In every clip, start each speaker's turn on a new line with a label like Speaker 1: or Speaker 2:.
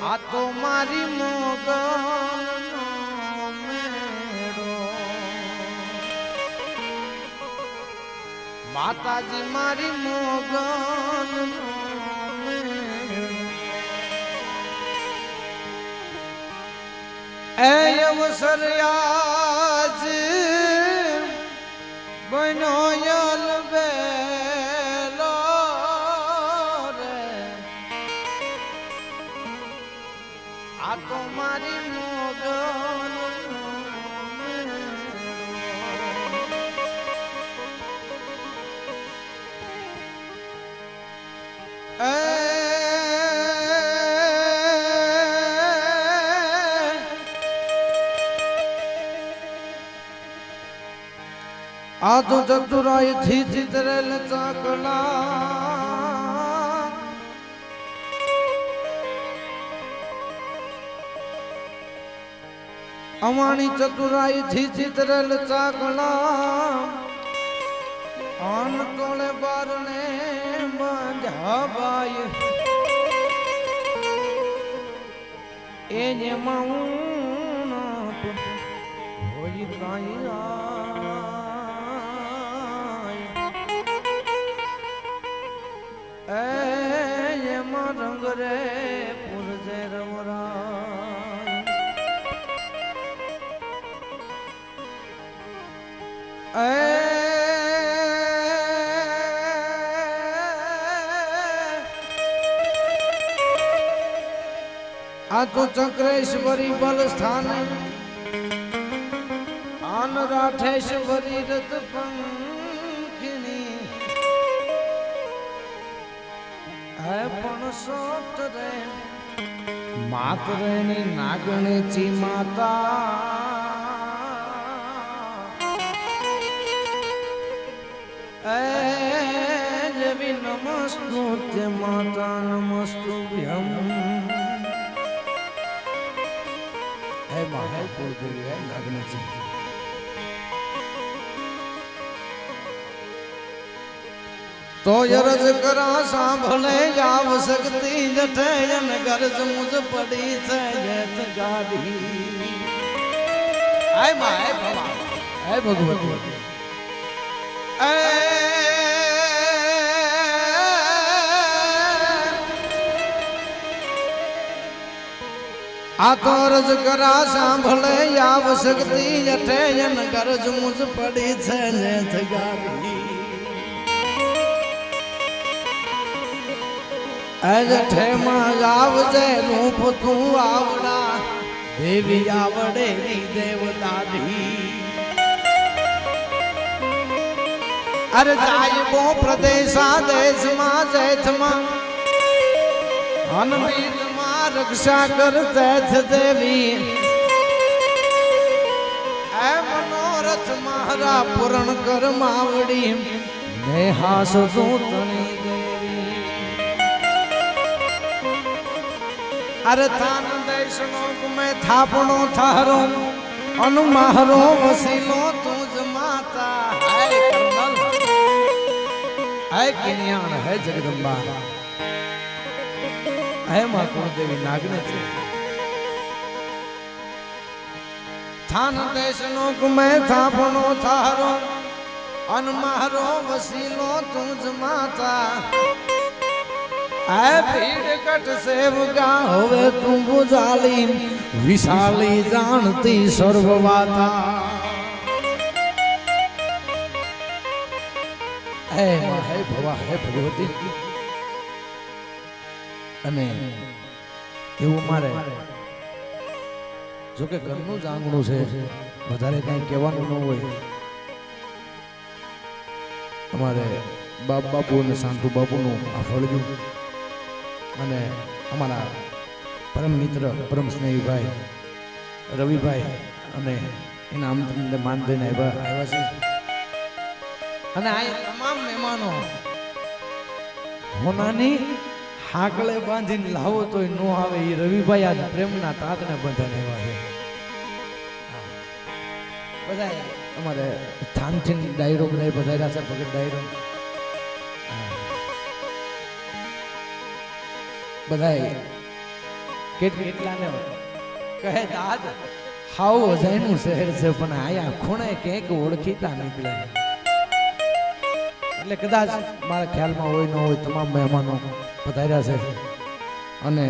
Speaker 1: આ તો મારી મોગલનો મેળો માતાજી મારી મોગલનો મેળો એ અવસર આજ બન્યો યલબેલો રે આ તો મારી મોગલનો મેળો આ તો ચતુરાઈ થી ચિતરેલ ચાકલા અમાણી ચતુરાઈ થી ચિતરેલ ચાકલા આન તોળે બારણે બંધાબાય એને માઉન હોય કાંઈ એમાં રંગ રે પુરજે રમરાય આ તો ચક્રેશ્વરી બલ સ્થાન આન રાઠેશ્વરી રત પંખિની હે પણ સોત રે માત રેની નાગણેચી માતા એ જવી નમસ્તુતે માતા નમસ્તુભ્યમ હે મહે કુળદેવી હે નાગણેચી તો યરજ કરા સાંભળે જાવ શક્તિ જઠે જન ગરજ મુજ પડી છે જેત ગાડી હે મા હે ભવા હે ભગવતી આ તો રજ કરા સાંભળે જાવ શક્તિ જઠે જન ગરજ મુજ પડી છે જેત ગાડી જઠે માં ગાવજે રૂપ તું આવડા દેવી આવડે દેવ દાદી અરે જાય બો પ્રદેશા દેશમાં જેઠમાં અનબીજમાં રક્ષા કરતે છે દેવી એ મનોરથ મારા પૂરણ કર માવડી ને હાસ સૂતણી અરે થાન દેશનો મેં થાપણો થારો અનુ મારો વસીલો તુજ માતા હે કરમલ હે કિન્યાણ હે જગદંબા હે મા કુળદેવી નાગણેચી થાન દેશનો મેં થાપણો થારો અનુ મારો વસીલો તુજ માતા ऐ भीड़ कट सेवगा होवे तुम बुझाली विशाली जानती सर्ववाता हे भवा हे भगवती અને એવું મારે જો કે ઘરનું જ આંગણું છે વધારે કઈ કહેવાનું ન હોય અમારે બાપ બાપુ અને શાંતુ બાપુનું આ ફળજું અને અમારા પરમ મિત્ર પરમ સ્નેહી ભાઈ રવિભાઈ અને એના આમંત્રણને માન દઈને આવ્યા છે અને આ તમામ મહેમાનો હોનાની હાકલે બાંધીને લાવો તોય નો આવે એ રવિભાઈ આજ પ્રેમના તાતને બંધાને આવ્યા છે બધા અમારે થાનથી ડાયરો બધા વધાર્યા છે ભગત ડાયરો બધા કેટલાને કહે દાદ હાવ અજાયનું શહેર છે પણ આયા ખૂણે ક્યાંક ઓળખીતા નીકળે એટલે કદાચ મારા ખ્યાલમાં હોય ન હોય તમામ મહેમાનો પધાર્યા છે અને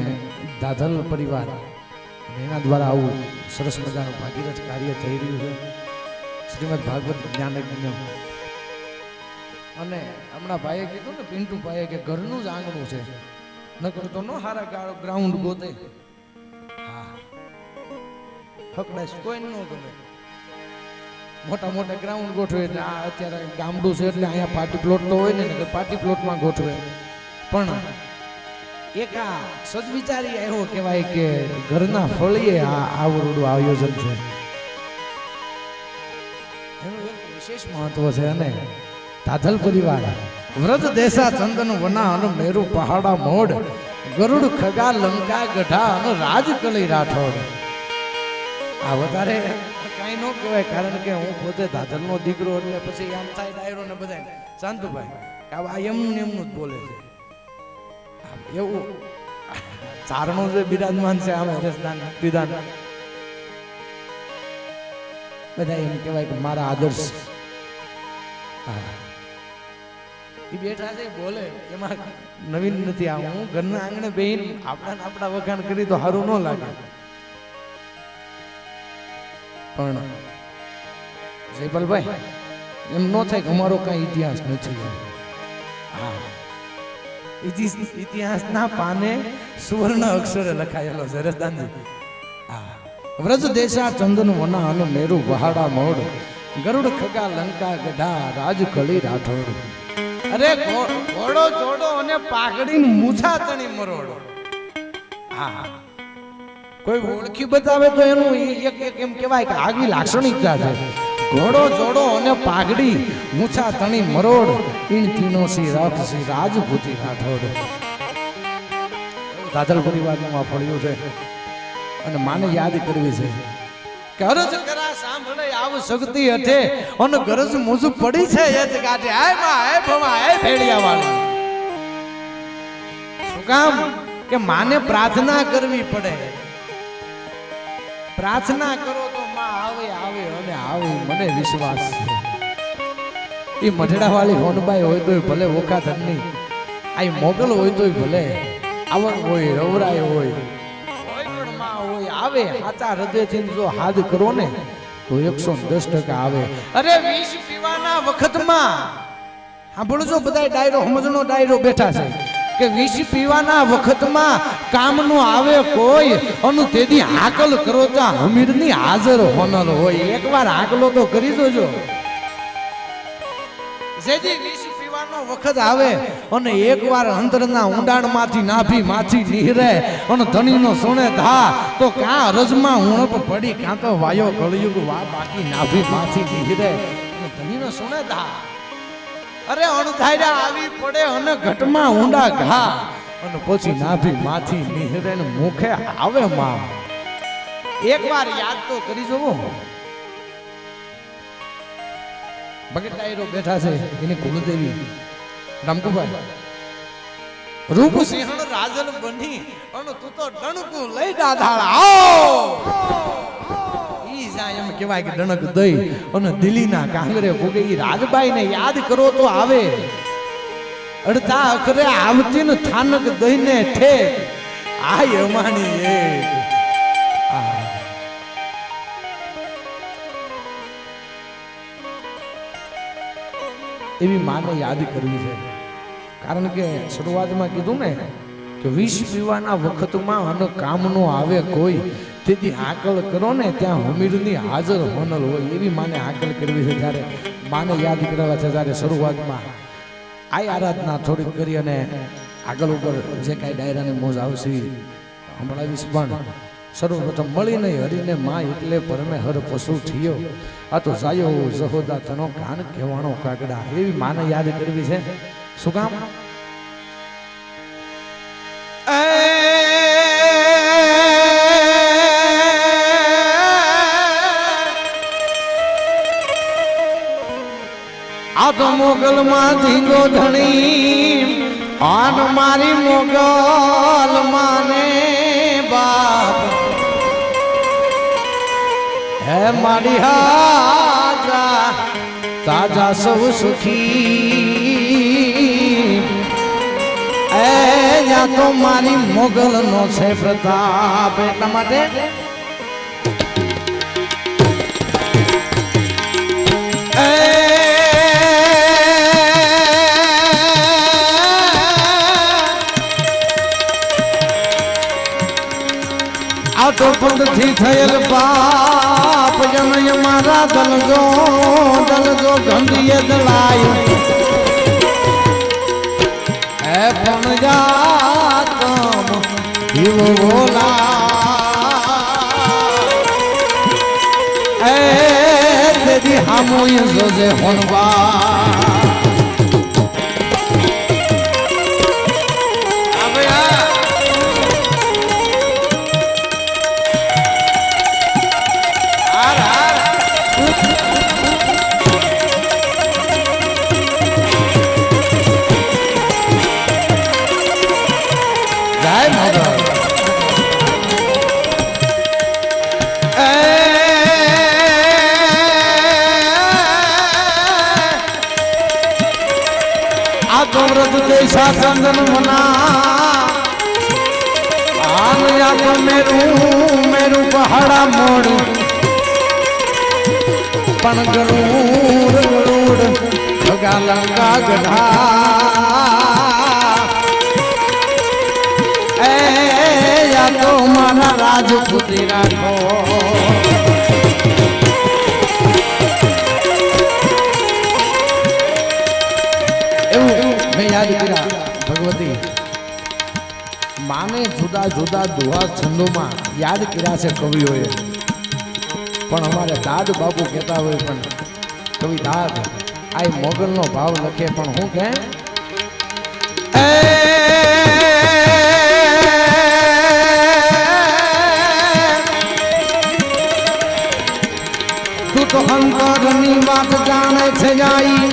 Speaker 1: દાધલ પરિવાર અને એના દ્વારા આવું સરસ મજાનું ભાગીરથ કાર્ય થઈ રહ્યું છે શ્રીમદ ભાગવત જ્ઞાનજ્ઞ અને હમણાં ભાઈએ કીધું ને પિન્ટુ ભાઈએ કે ઘરનું જ આંગણું છે નકર તો નો હારા ગ્રાઉન્ડ ગોતે હા હકડાશ કોઈ ન ગમે મોટા મોટા ગ્રાઉન્ડ ગોઠવે એટલે આ અત્યારે ગામડું છે એટલે અહીંયા પાર્ટી પ્લોટ તો હોય ને પાર્ટી પ્લોટમાં ગોઠવે પણ એક આ સદવિચારી એવો કહેવાય કે ઘરના ફળીએ આ આવડું આયોજન છે એનું એક વિશેષ મહત્વ છે અને દાધલ પરિવાર વ્રત દેશા ચંદન વના અને મેરુ પહાડા મોડ ગરુડ ખગા લંકા ગઢા અને રાજકલી રાઠોડ આ વધારે કાંઈ ન કહેવાય કારણ કે હું પોતે દાધલનો દીકરો એટલે પછી આમ થાય ડાયરો ને બધા શાંતુભાઈ આ એમનું એમનું જ બોલે છે એવું ચારણો જે બિરાજમાન છે આમ હરેશદાન વિધાન બધા એમ કહેવાય કે મારા આદર્શ એ બેઠા છે બોલે એમાં નવીન નથી આ હું ઘરના આંગણે બેહીન આપણા વખાણ કરી તો સારું ન લાગે પણ જયપાલભાઈ એમ ન થાય કે અમારો કઈ ઇતિહાસ નથી હા ઇતિહાસના પાને સુવર્ણ અક્ષરે લખાયેલો છે રસદાનજી હા વ્રજ દેશા ચંદન વના અને મેરુ વહાડા મોડ ગરુડ ખગા લંકા ગઢા રાજ કળી રાઠોડ અરે ઘોડો ચોડો અને પાઘડી મૂછા તણી મરોડો હા કોઈ ઓળખી બતાવે તો એનું એક એક એમ કહેવાય કે આગવી લાક્ષણિકતા છે ઘોડો જોડો અને પાઘડી મૂછા તણી મરોડ ઈણ તીનો સી રાખ સી રાજપૂતી રાઠોડ દાદલ પરિવારનું આ ફળિયું છે અને માને યાદ કરવી છે ગરજ કરા સાંભળે આવ શક્તિ હઠે અને ગરજ મુજ પડી છે એ જ ગાટે આય માં આય ભવા આય ભેડિયા વાળી શું કામ કે માને પ્રાર્થના કરવી પડે પ્રાર્થના કરો તો માં આવે આવે અને આવે મને વિશ્વાસ છે એ મઢડા વાળી હોનબાઈ હોય તોય ભલે ઓખા ધનની આ મોગલ હોય તોય ભલે આવણ હોય રવરાય હોય આવે સાચા હૃદયથી જો હાથ કરો ને તો 110% આવે અરે વિષ પીવાના વખતમાં સાંભળજો બધા ડાયરો સમજણો ડાયરો બેઠા છે કે વિષ પીવાના વખતમાં કામ નો આવે કોઈ અને તેથી હાકલ કરો તો હમીરની હાજર હોનર હોય એકવાર હાકલો તો કરી જોજો જેથી વિષ પીવાનો વખત આવે અને એકવાર અંતરના ઊંડાણમાંથી નાભી માછી નીહરે અને ધણીનો સોણે ધા તો કાં રજમાં ઉણપ પડી કાં તો વાયો કળયુગ વા બાકી નાભી માછી નીહરે અને ધણીનો સોણે ધા અરે અણધાર્યા આવી પડે અને ઘટમાં ઊંડા ઘા અને પછી નાભી માથી નીહરે ને મુખે આવે માં એકવાર યાદ તો કરી જોવો ભગત ડાયરો બેઠા છે એની કુલદેવી રામકુભાઈ રૂપ સિંહણ રાજલ બની અને તું તો ડણકુ લઈ દાધાળ આવો ઈ જાય એમ કહેવાય કે ડણક દઈ અને દિલ્હીના કાંગરે ભોગે ઈ રાજબાઈ ને યાદ કરો તો આવે અડધા અખરે આવતી ને થાનક દઈને ઠેક આ યમાની એક એવી માને યાદ કરવી છે કારણ કે શરૂઆતમાં કીધું ને કે વિષ પીવાના વખતમાં અને કામનો આવે કોઈ તેથી હાકલ કરો ને ત્યાં હમીરની હાજર હોનલ હોય એવી માને હાકલ કરવી છે જ્યારે માને યાદ કરવા છે ત્યારે શરૂઆતમાં આ આરાધના થોડીક કરી અને આગળ ઉપર જે કાંઈ ડાયરાની મોજ આવશે સંભળાવીશ પણ સર્વપ્રથમ મળીને હરીને માં એટલે પરમે હર પશુ થયો. આ તો જાયો જહોદા તનો કાન કહેવાનો કાગડા. એવી માને યાદ કરવી છે. શું કામ? આ તો મોગલ માં ધીંગો ધણી આન મારી મોગલ માને બાપ હે મારી હાજા તાજા સૌ સુખી એ યા તો મારી મોગલ નો છે પ્રતાપ. એટલા માટે તો પંથથી થયેલ પાપ જનય મારા દલજો ગંધીએ દલાયો હે પણ જાતમ જીવ બોલા એ તેદી હામોય જોજે હોનવા. દેશા ચંદન મના આનયા તો મેરું પહાડા મોડ પણ ગરુડ ભગા લંકા ગઢા એ યા તો મારા રાજપૂતી રાખો. યાદ કર્યા ભગવતી માને જુદા જુદા દુહા છંદોમાં યાદ કર્યા છે કવિઓએ. પણ અમારે દાદ બાપુ કહેતા હોય પણ કવિ દાદ આ મોગલનો ભાવ લખે પણ હું કે તું તો અંતરની વાત જાણે છે જાઈ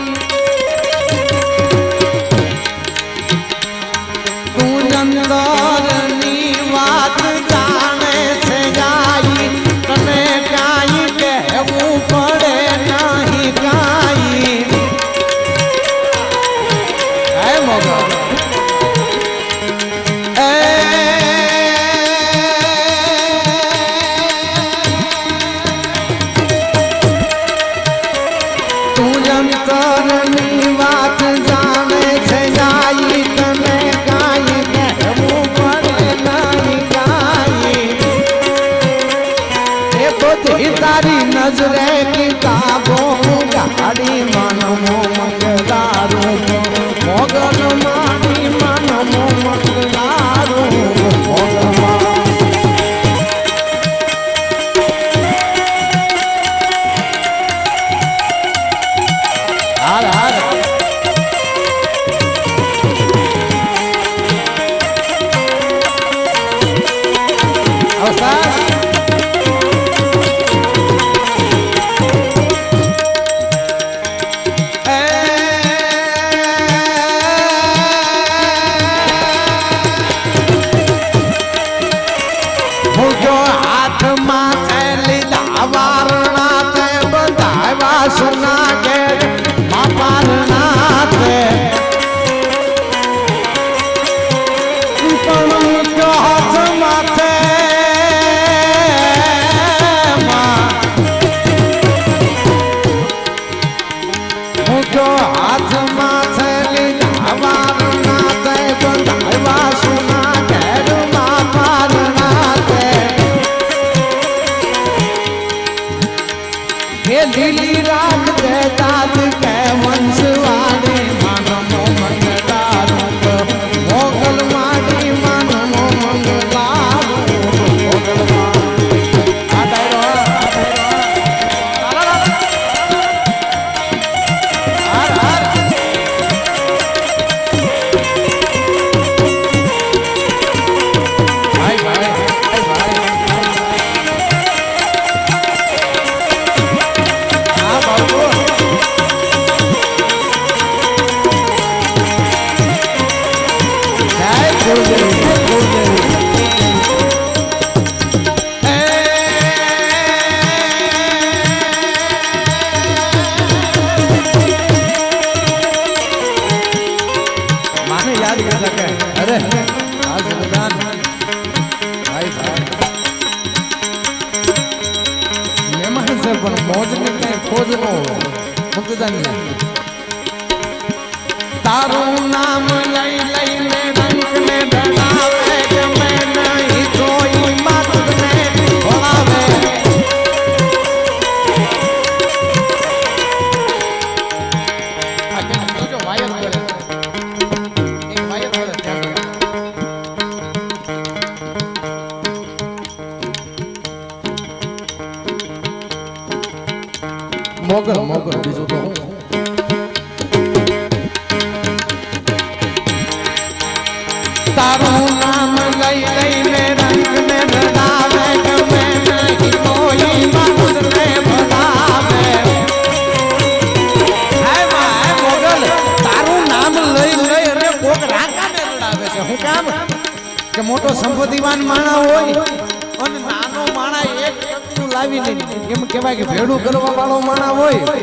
Speaker 1: અંદરની વાત જાણે છે ગાઈ તને કાઈ કહેવું પડે નહીં કાઈ. હે મોગલ તું અંતરની વાત જાણે છે ગાઈ તને તારી નજરે કિતાબો ગાડી માનમો મંગલારું મોગલ મારી માનમો મંગલારું હાલ હાલ અવસાન સુના કે માપારના તે પણ હાથ માથે હાથ માથે લીધા વારના તે બંધાવા સુના ઘેર માપારના તે લીલી રાત દેતા કે વંશવાડી માનમો મંગલારું મોગલ માડી માનમો મંગલારું મોગલ રસદાનજી તારું નામ લઈ લઈને રંગને ડરાવે ગમે નહીં જોઈ માતને ભોળાવે આજે જોજો વાયર કરે એક વાયર કરે ત્યાં મોગલ મોગલ બીજું તો તારું નામ લઈ લઈને રંગને રડાવે ગમે નહીં કોઈ માણસને ભણાવે હાય માં મોગલ તારું નામ લઈ લઈ અને કોક રાંકાને રડાવે છે હું કામ કે મોટો સંપત્તિવાન માણા હોય અને નાનો માણા એક ટકનું લાવી લે એમ કહેવાય કે ભેડું કરવા વાળો માણા હોય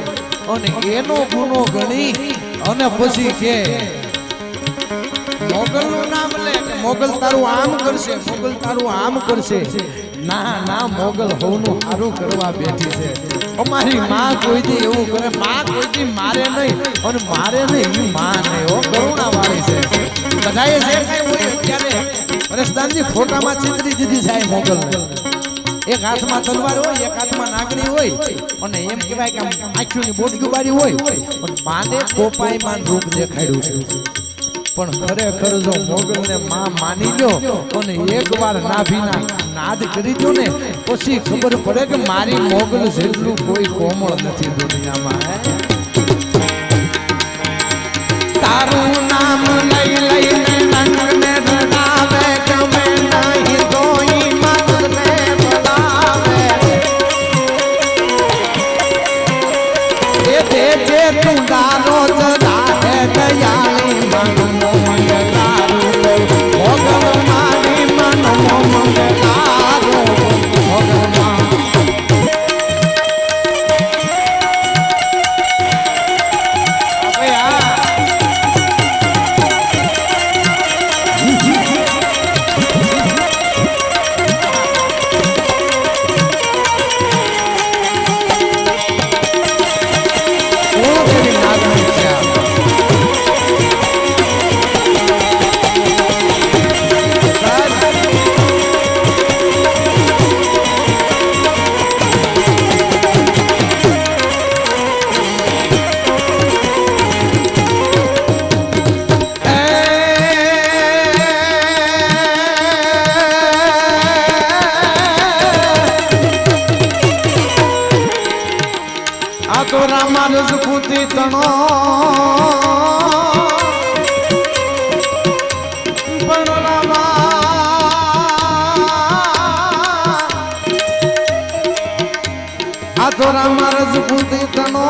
Speaker 1: અને એનો ગુનો ગણી અને પછી કે મોગલનું નામ લે મોગલ તારું આમ કરશે મોગલ તારું આમ કરશે ના ના મોગલ હોનું સારું કરવા બેઠી છે અમારી માં કોઈ દી એવું કરે માં કોઈ દી મારે નહીં અને મારે નહીં એ માં નહીં ઓ કરુણા વાળી છે બધાએ જે કઈ હોય અત્યારે રસદાનજી ફોટામાં ચિતરી દીધી છે મોગલ એક હાથમાં તલવાર હોય એક હાથમાં નાગણી હોય અને એમ કહેવાય કે આંખોની બોટકી બારી હોય પણ માને કોપાઈમાં રૂપ દેખાડ્યું છે પણ ખરેખર જો મોગલને માં માની લ્યો અને એકવાર નાભીના નાદ કરી દો ને પછી ખબર પડે કે મારી મોગલ જેટલું કોઈ કોમળ નથી દુનિયામાં તારું નામ લઈ લઈને રંગને રડાવે ગમે નહીં તોઈ માતને ભણાવે એ દે જે તું દારો જડાહે દયાળી મન મંગલારું મોગલ મારી મન મંગલારું મોગલ માં તો રામા રજપૂતી તણો પણ રામા આ તો રામા રજપૂતી તણો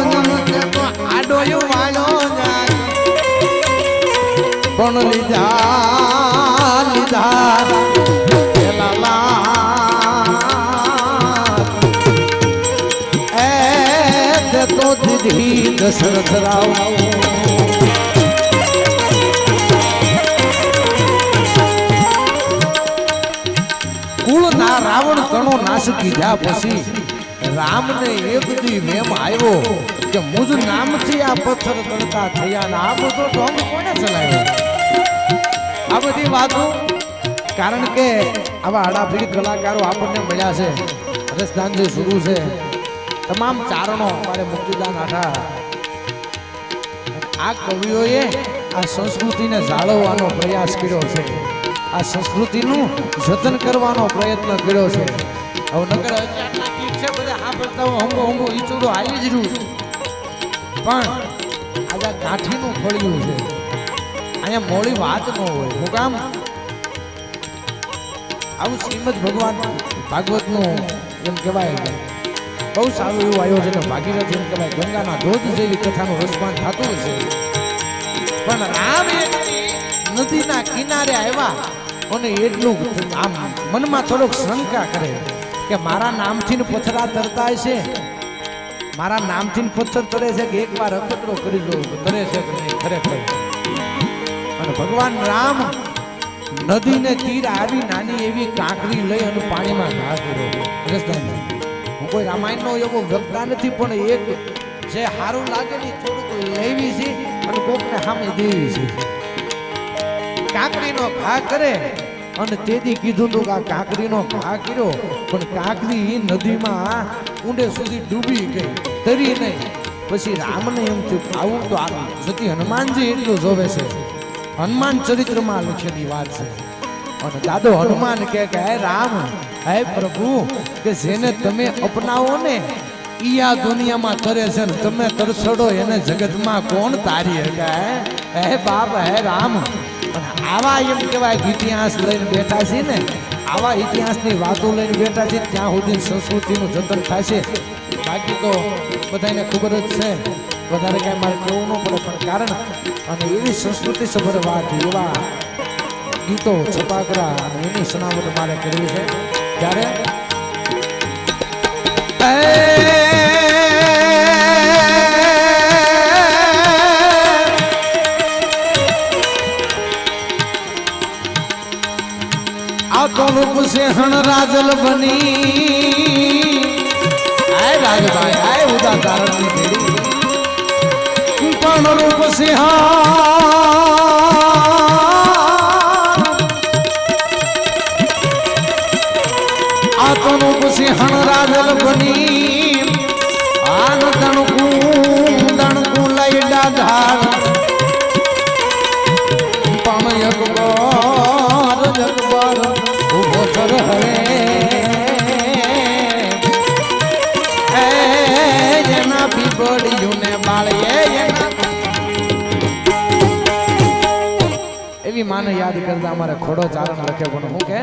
Speaker 1: જનકે તો આડોયો વાળો જાય પણ લીધા લીધા તો દીધી દશરથ રાવ કુળના રાવણ તણો નાશ કીધા પછી રામને એક દી વેમ આવ્યો કે મુજ નામથી આ પથ્થર તળતા થયા ને આ બધો ઢોંગ કોને ચલાવ્યો આ બધી વાતો કારણ કે આવા આડાફીડ કલાકારો આપણને મળ્યા છે રસદાનજી શરૂ છે તમામ ચારણો અમારે મુક્તિદાન આઠા આ કવિઓએ આ સંસ્કૃતિને જાળવવાનો પ્રયાસ કર્યો છે આ સંસ્કૃતિનું જતન કરવાનો પ્રયત્ન કર્યો છે હવે નગર આટલા ઠીક છે બધા હા પડતા હંગો હંગો ઈચુડો આવી જ રહ્યું પણ આજે કાઠીનું ફળિયું છે અહીંયા મોડી વાત ન હોય હું કામ આવું શ્રીમદ ભગવાન ભાગવતનું એમ કહેવાય બહુ સારું એવું આયોજન ભાગીરથ એમ કહેવાય ગંગાના ધોધ જેવી કથાનું રસપાન થતું હશે પણ રામ નદીના કિનારે આવ્યા અને એટલું આમ મનમાં થોડોક શંકા કરે કે મારા નામથી પથ્થરા તરતા છે મારા નામથી પથ્થર તરે છે કે એકવાર અખતરો કરી દો તરે છે કે નહીં ખરેખર અને ભગવાન રામ નદીને તીર આવી નાની એવી કાંકરી લઈ અને પાણીમાં ઘા કર્યો રસદાનજી હું કોઈ રામાયણનો એવો વક્તા નથી પણ એક જે સારું લાગે ને થોડુંક લેવી છે અને કોકને સામે દેવી છે. કાકડીનો ઘા કરે અને તેથી કીધું તું કે આ કાકડીનો ઘા કર્યો પણ કાકડી નદીમાં ઊંડે સુધી ડૂબી ગઈ, તરી નહીં. પછી રામને એમ થયું આવું તો આ સતી હનુમાનજી એટલું જોવે છે. હનુમાન ચરિત્રમાં લખેલી વાત છે. અને દાદો હનુમાન કે હે રામ, હે પ્રભુ, કે જેને તમે અપનાવો ને ઈ આ દુનિયામાં તરે છે ને તમે તરછડો એને જગતમાં કોણ તારી હે? હે બાપ, હે રામ. આવા એમ કહેવાય ઇતિહાસ લઈને બેઠા છે ને, આવા ઇતિહાસની વાતો લઈને બેઠા છે ત્યાં સુધી સંસ્કૃતિનું જતન થશે. બાકી તો બધાને ખબર જ છે, વધારે કાંઈ મારે કહેવું ન પડે. પણ કારણ અને એવી સંસ્કૃતિ સભર વાત, એવા ગીતો છપાકરા અને એની સનાવટ મારે કરવી છે. ત્યારે આ તો રૂપ से हण राजल बनी, आए राजभाई आए उदा तारण की बेड़ी पण रूप से आ तो रूप से हण राजल बनी आन दणकू लई डाढार पण यकबर जगबर उभो कर हरे जना बीबड़ियों ने बाळे एवी माने याद करता हमारे खोड़ो चारण लखे पण हूं के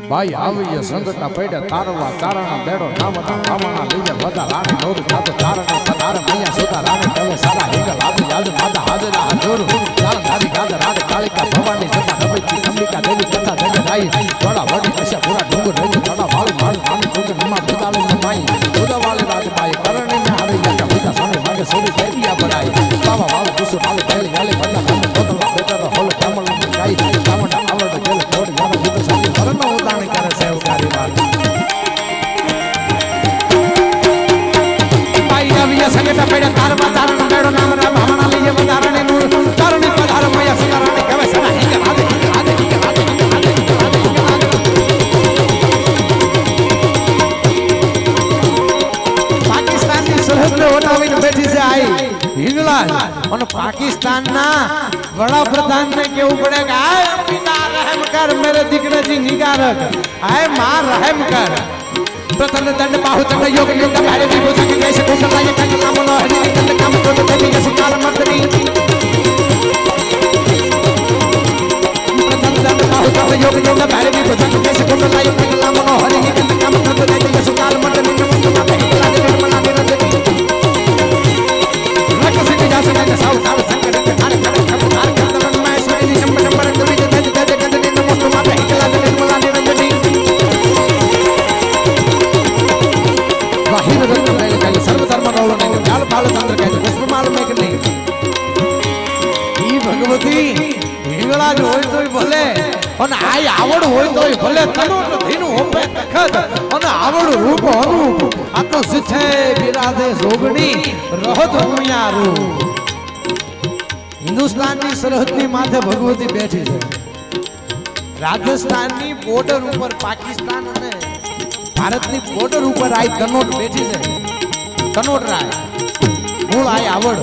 Speaker 1: भाई આવી સંગતના પૈડા તારવા તારણા બેડો નામના નામના લીજે વદા રાણી નોર જાતો તારણા તાર મૈયા સુતા રાણી કવે સારા હિંગલ આદુ યાદ માતા હાજરા હજુર તાર ધારી ગાદ રાડ કાલિકા ભવાની જતા નબળી અંબિકા દેવી કથા જગે રાઈ થોડા વડી કશા પૂરા ડુંગર રહી થોડા વાળ વાળ નાની છોકરી મમ્મા બુદાલે નમાઈ બુદાવાલે રાજબાઈ કરણી ને હારી જતા બુદા સામે માગે સોરી દેવિયા બરાઈ બાવા વાળ કુસુ નાલે પહેલી વાલે બંદા બંદ બોતલા બેટર હોલ કમલ ગાઈ કામડા આવડ જેલ થોડી યાદ બુદા સામે કરનો ઉદાણી કરે છે ઉગારી વાત ભાઈ આવિયા સંગતા પેડા તારમાં તારણ બેડો નામ રામ હમણા લીજે વધારણે નું તારણી પધાર મયા સુધારણે કવે સના હિંગ આદે પાકિસ્તાનની સરહદ ઓટાવીને બેઠી છે આઈ હિંગલાજ અને પાકિસ્તાનના વડાપ્રધાન ને કેવું પડે કે આય પિતા રહેમ કર મેરે દીકરે જી નિગારક આય માં રહેમ કર પ્રથમ દંડ બાહુ દંડ યોગ યોગ ભારે જી બોસા કે कैसे कोसला ये काके काम नो हरि निकल काम तो देवी के सुकाल मर्दनी प्रथम दंड बाहु दंड योग योग भारे जी बोसा के कैसे कोसला ये काके काम नो हरि निकल काम तो देवी के सुकाल मर्दनी नमस्ते माता हिला दे निर्मला दे रख से जा सके के साउ साउ संकट के हार कर हार कर दलन मैं ईश्वरी जी नंबर नंबर कवि जे दे दे गंदनी नमस्ते माता हिला दे निर्मला दे वाहिर रत्न रहे कहीं सर्व धर्म गौरव नहीं जाल बाल चंद्र कहते पुष्प माल में कि नहीं ई भगवती हिंगला जो होय तोय भले અને આય આવડ હોય તોય ભલે તનોટ ધીનું હોપે તખત અને આવડ રૂપ અનુપ આ તો સિથે બિરાજે જોગણી રહત હુમિયારું હિન્દુસ્તાનની સરહદની માથે ભગવતી બેઠી છે રાજસ્થાનની બોર્ડર ઉપર પાકિસ્તાન અને ભારતની બોર્ડર ઉપર આઈ કનોટ બેઠી છે કનોટ રાય મૂળ આય આવડ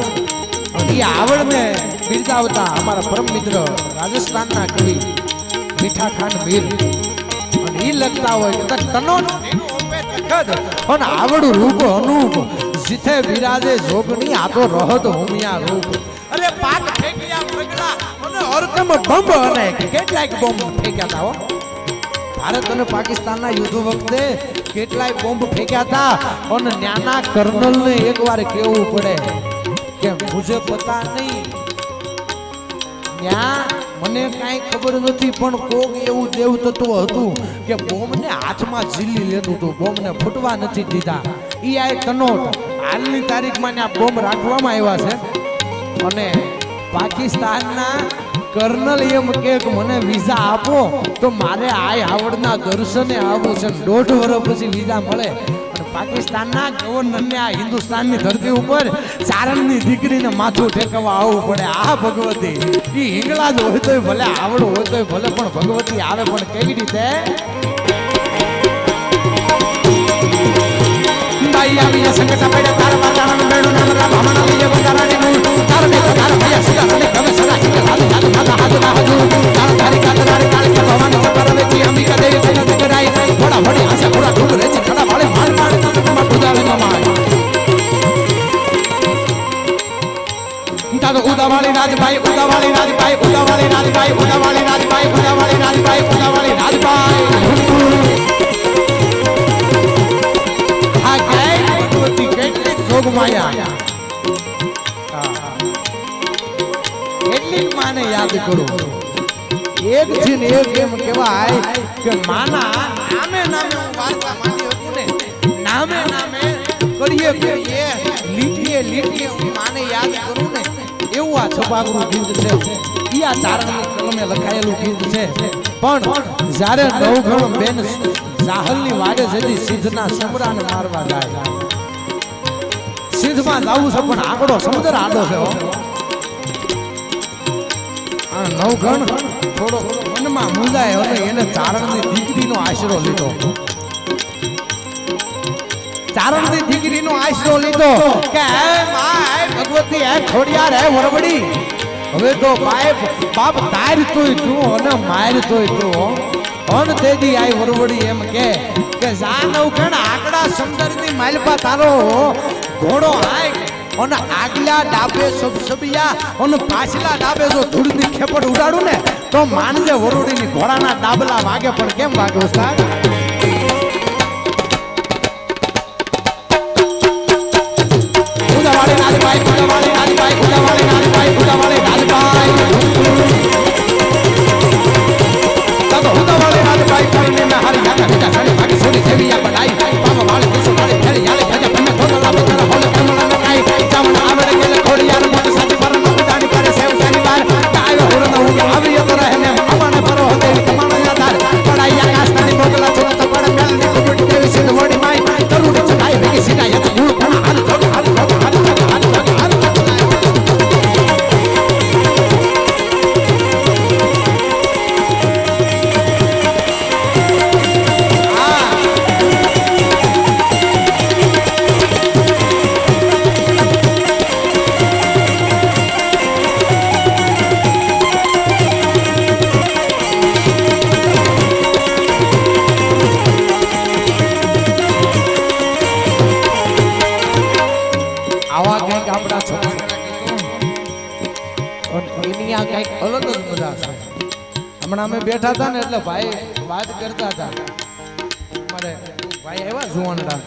Speaker 1: અને એ આવડને બિરદાવતા અમારા પરમ મિત્ર રાજસ્થાનના કવિ મીઠા ખાન મીર અને ઈ લખતા હોય કે કનોટ એનું ઓપે તખત અને આવડું રૂપ અનુપ જીથે બિરાજે જોગણી આ તો રહત હુમિયા રૂપ અરે પાક ફેંક્યા પગલા અને ઓરકમ બંબ અને કેટલાક બોમ્બ ફેંક્યા હતા હો ભારત અને પાકિસ્તાનના યુદ્ધ વખતે કેટલાય બોમ્બ ફેંક્યા હતા અને ન્યાના કર્નલને એકવાર કહેવું પડે કે મુझे પતા નહીં ન્યા મને કાંઈ ખબર નથી પણ કોક એવું દેવ તત્વ હતું કે બોમ્બને હાથમાં ઝીલી લેતું હતું બોમ્બને ફૂટવા નથી દીધા ઈ આ કનોટ હાલની તારીખમાં ત્યાં બોમ્બ રાખવામાં આવ્યા છે અને પાકિસ્તાનના કર્નલ એમ કે મને વિઝા આપો તો મારે આય આવડના દર્શને આવવું છે 1.5 વર્ષ પછી વિઝા મળે અને પાકિસ્તાનના ગવર્નરને આ હિન્દુસ્તાનની ધરતી ઉપર ચારણની દીકરીને માથું ઠેકવા આવવું પડે. આ ભગવતી ઈ હિંગળા જ હોય તોય ભલે, આવડો હોય તોય ભલે, પણ ભગવતી આવે પણ કેવી રીતે? બાઈ આવી સંકટ પડે તાર વાતાવરણ બેડો નાના ભામણા લીએ બંધારાની નું તાર મે તાર ભૈયા સુધા અને ગમે સદા કે હાથ હાથ હાથ હાથ તાર ધારી કાતરારી કાળી ભવાની ચપર વેચી અંબિકા દેવી કનક કરાઈ થોડા વડી આસે થોડા ઢૂંઢ રેચી ખડા વાળે માર માર માં પૂજાવે માય તાતો ઉદાવાળી રાજભાઈ ઉદાવાળી રાજભાઈ ઉદાવાળી રાજભાઈ ઉદાવાળી રાજભાઈ ઉદાવાળી રાજભાઈ ઉદાવાળી રાજભાઈ માયા એટલી માને યાદ કરો. એક છે ને એક એમ કહેવાય કે માના નામે નામે હું વાર્તા માંડી હતું ને, નામે નામે કરીએ કરીએ લીટીએ લીટીએ હું માને યાદ કરું ને, એવું આ છપાકરું ગીત છે. ઈ આ ચારણની કલમે લખાયેલું ગીત છે. પણ જ્યારે નવઘણ બેન જાહલની વાડે જતી સિદ્ધના સમરાને મારવા જાય. સિદ્ધમાં જાવું છે પણ આંકડો સમુદ્ર આડો છે. આ નવઘણ થોડો મનમાં મૂંઝાય અને એને ચારણની દીકરીનો આશરો લીધો. ચારણની દીકરીનો આશરો લીધો કે માય ભગવતી હે ખોડિયાર હે વરવડી, હવે તો બાપ તાર તોય તું અને માર તોય તું. અન તેદી આઈ વરવડી એમ કે જા નવઘણ આંકડા સમુદ્રની માલપા તારો ઘોડો આય અને આગલા ડાબે સબસબિયા અને પાછલા ડાબે જો ધૂળની ખેપડ ઉડાડું ને તો માનજે વરોડીની ઘોડાના ડાબલા વાગે. પણ કેમ વાગે ઉસ્તાદ? ઉદાવાળી રાજભાઈ ઉદાવાળી રાજભાઈ ઉદાવાળી રાજભાઈ ઉદાવાળી રાજભાઈ તો ઉદાવાળી રાજભાઈ કરીને મે હારી જાતા બીજા સાડી ભાગી સોડી જેવી આ બનાઈ બાબા વાળે દેસો વાળે ફેરી યાલે ભજા તમે થોડા લાવે તારા હોલે કમલા નકાઈ જામણ આવડે ગેલે ખોડિયાર મોટ સાથી પર જાણી કરે સેવ સાની બાર કાયો હોરનો હું આવી તો રહે ને અમાને પરો હોતે તમારા યાદાર પડાઈ આકાશની મોગલા છોડ તો પડ મેલ ની કુટ દેવી સિંધ વડી માઈ તરુડ ચકાઈ ભેગી સીધા યત હું પણ હાલ જોગ હાલ જોગ હાલ જોગ હાલ જોગ હાલ હમણાં અમે બેઠા હતા ને એટલે ભાઈ વાત કરતા હતા. મારે ભાઈ આવ્યા જુવાનડા